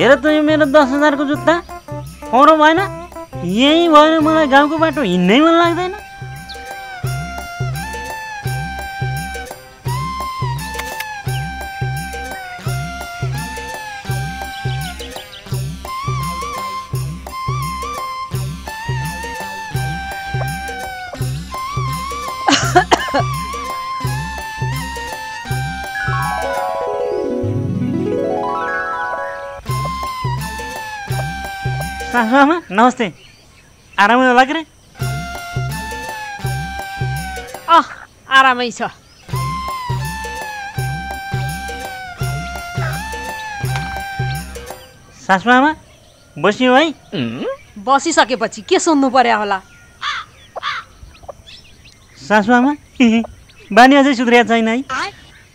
हेर त यो मेरो 10,000 को जुत्ता खौरो भएन। यही भएर मलाई गाउँको बाटो हिँड्नै मन लाग्दैन। सासुआमा नमस्ते, आरामै होला के रे? आरामै छ। सासुआमा बस्यो है? बसिसकेपछि के सुन्नु पर्यो होला? सासुआमा बानी अझै सुध्रिया छैन है।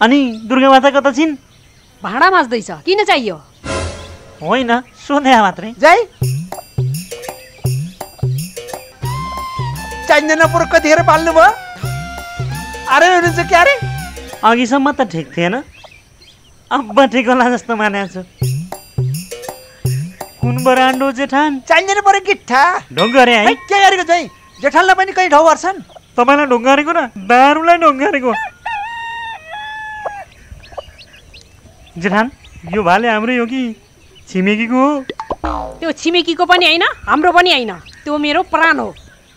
अनि दुर्गा माता कता छिन्? भाँडा माझ्दैछ, किन चाहियो? होइन, सोधे मात्रै। जाई चाहिँदैन पुरो कतिखेर पाल्नु भयो? अरे हुनुहुन्छ क्या रे? अघिसम्म त ठिक थिएन, अब ठिक होला जस्तो मानेको छु। कुन बरान्डो जेठान? चाहिँदैन पऱ्यो गिट्ठा ढोङ्गरे है। के गरेको चाहिँ? जेठानलाई पनि कहीँ ठाउँ गर्छन्? तपाईँलाई ढोङ्गारेको र दारूलाई ढोङ्गारेको। जेठान यो भाले हाम्रै हो कि छिमेकीको हो? त्यो छिमेकीको पनि होइन, हाम्रो पनि होइन, त्यो मेरो प्राण हो।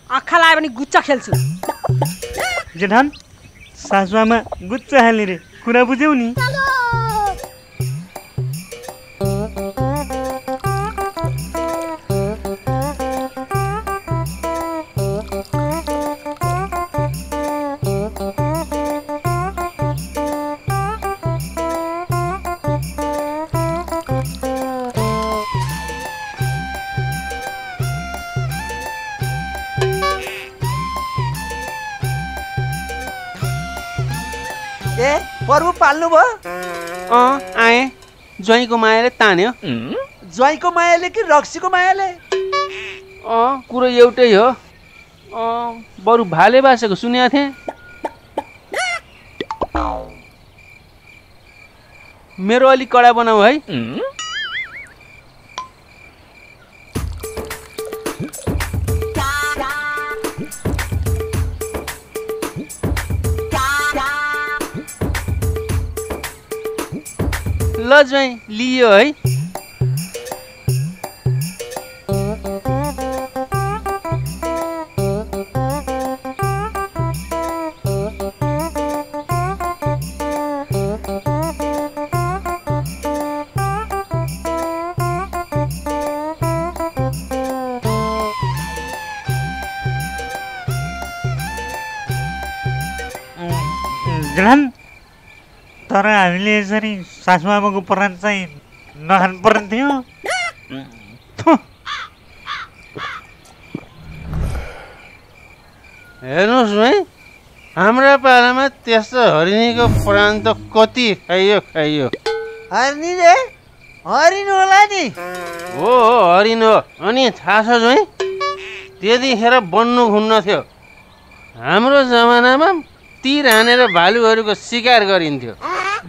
आँखा लायो भने गुच्चा खेल्छु। जेठान सासुआमा गुच्चा खेल्ने रे, कुरा बुझ्यौ नि? पर्व पाल्नु भयो? आए ज्वाइँको मायाले तान्यो। ज्वाइँको मायाले कि रक्सीको मायाले? कुरो एउटै हो। बरु भाले बासेको सुनेको थिएँ। मेरो अलिक कडा बनाऊ है। ल ज्वाइँ लियो है। तर हामीले यसरी सासुआमाको प्राण चाहिँ नखानु पर्ने थियो। हेर्नुहोस् है, हाम्रा पालामा त्यस्तो हरिणीको प्राण त कति खाइयो। हरिणी रे? हरिण होला नि? हो हरिण हो। अनि थाहा छ ज्वाइँ, त्यतिखेर बन्नु हुन्न थियो। हाम्रो जमानामा तीर हानेर भालुहरूको शिकार गरिन्थ्यो।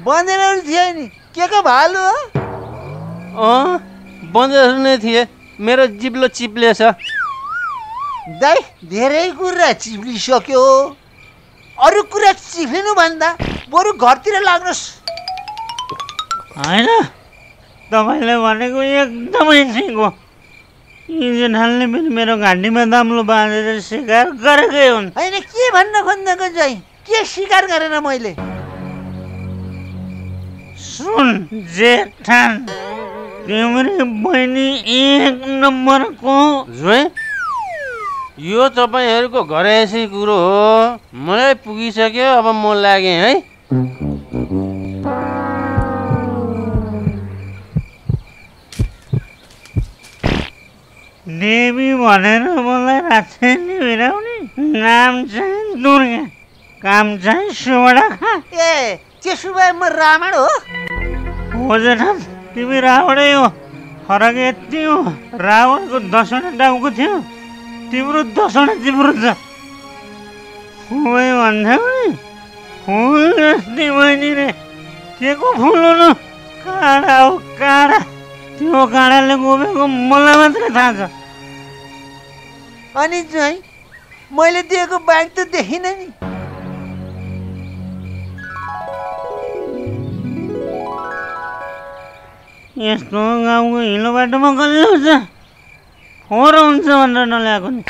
बँदेलहरू थिए नि? के भालु हो? बँदेलहरू नै थिए। मेरो जिब्लो चिप्लेछ। दाइ धेरै कुरा चिप्लिसक्यो। अरू कुरा चिप्लिनु भन्दा बरु घरतिर लाग्नुहोस्। होइन, तपाईँले भनेको एकदमै ठिक हो। यी जेठानले पनि मेरो घाँटीमा दाम्लो बाँधेर शिकार गरेकै हुन्। होइन, के भन्न खोज्नको चाहिँ? के शिकार गरेन मैले? सुन जेठान, तिम्रो बहिनी 1 नम्बरको। ज्वाइँ यो तपाईँहरूको घरैसी कुरो हो। मलाई पुगिसक्यो, अब म लागेँ है। देवी भनेर मलाई राख्छ नि बिराउने। नाम चाहिँ दुर्गा, काम चाहिँ सुबडा। त्यसो भए म रावण हो? हो जेठान, तिमी रावणै हो। फरक यति हो, रावणको 10वटा टाउको थियो, तिम्रो 10वटा जिब्रो छ। खुबै भन्थ्यौ नि, फुल जस्तै बहिनी रे। के को फुल हो न? काँडा हो काँडा। त्यो काँडाले गोबेको मलाई मात्रै थाहा छ। अनि ज्वाइँ मैले दिएको बाइक त देखिनँ नि। यस्तो गाउँको हिलो बाटोमा कसले हुन्छ? फोहोर हुन्छ भनेर नल्याएको नि।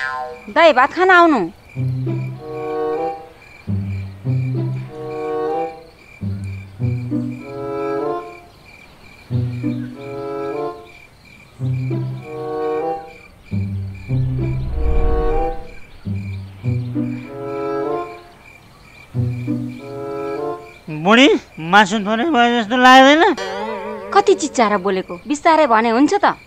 दाइ भात खान आउनु। बुढी मासु थोरै भयो जस्तो लाग्दैन? कति चिच्चाएर बोलेको, बिस्तारै भने हुन्छ त।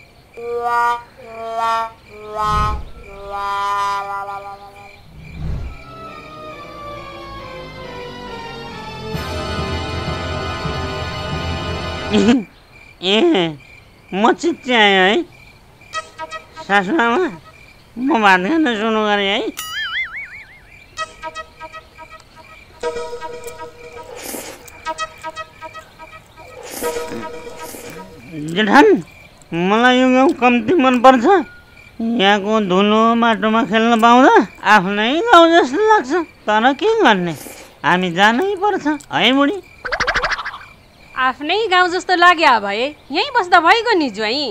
ए म चिच्याएँ है। सासुआमा म भात खान सुरु गरेँ है। जेठान मलाई यो गाउँ कम्ती मनपर्छ। यहाँको धुलो माटोमा खेल्न पाउँदा आफ्नै गाउँ जस्तो लाग्छ। तर के गर्ने, हामी जानै पर्छ है बुढी। आफ्नै गाउँ जस्तो लाग्यो भए यहीँ बस्दा भइगयो नि ज्वाइँ।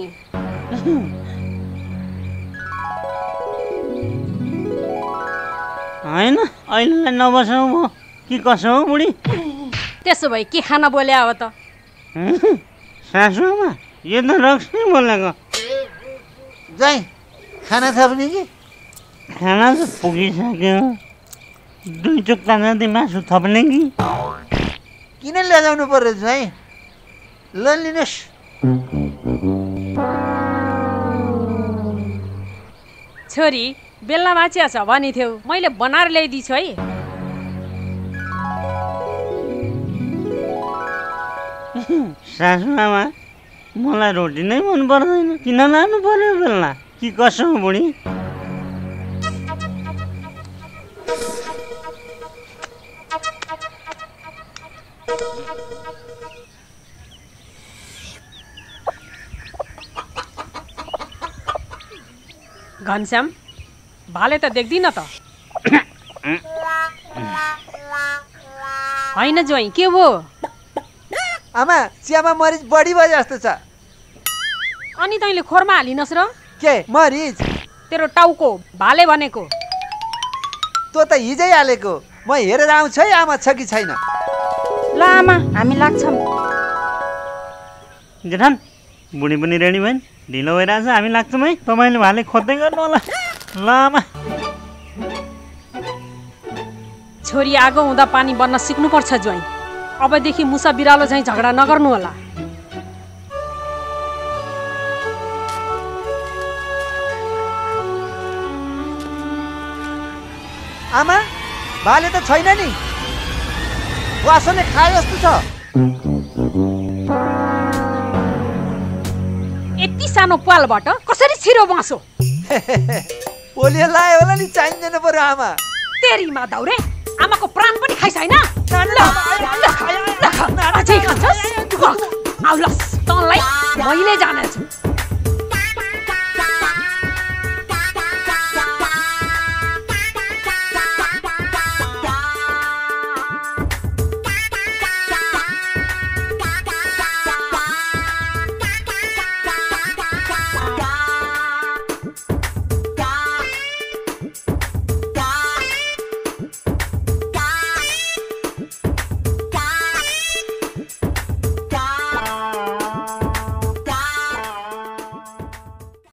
होइन अहिलेलाई नबसौँ भो कि कसो हो बुढी? त्यसो भए के खान बोले अब त? सासुआमा यो त रक्सी बोलेको। ज्वाइँ खाना थप्ने कि? खाना त पुगिसक्यो। 2 चुक्ता जति मासु थप्ने कि? किन लैजाउनु पर्यो ज्वाइँ? ल लिनुहोस्। छोरी बेलना माछिया छ भनी थियौ, मैले बनाएर ल्याइदिन्छु है। सासुआमा मलाई रोटी नै मन पर्दैन। किन लानु पर्यो बेलना कि कसो हो बुढी? घनश्याम भाले त देख्दिन त। होइन ज्वाइँ के भयो? आमा चियामा मरिच बढी भयो जस्तो छ। अनि तैँले खोरमा हालिनस् र? के मरिच? तेरो टाउको भाले भनेको। तँ त हिजै हालेको। म हेरेर आउँछु है आमा छ कि छैन। ल आमा हामी लाग्छौँ। जेठान बुढी पनि रेडी भइन्। ढिलो भइरहेछ, हामी लाग्छौँ है। तपाईँले भाले खोज्दै गर्नु होला। ल आमा। छोरी आगो हुँदा पानी बन्न सिक्नुपर्छ ज्वाइँ। अबदेखि मुसा बिरालो झैँ झगडा नगर्नु होला। आमा भाले त छैन नि, वासोले खाए जस्तो छ। यति सानो पालबाट कसरी छिरो बाँसो? पोलियो लायो होला नि, चाहिँदैन पर्यो आमा। तेरीमा दाउरे आमाको प्राण पनि खाइस हैन? अझै खान्छस्? आउलस तँलाई मैले जानेछु।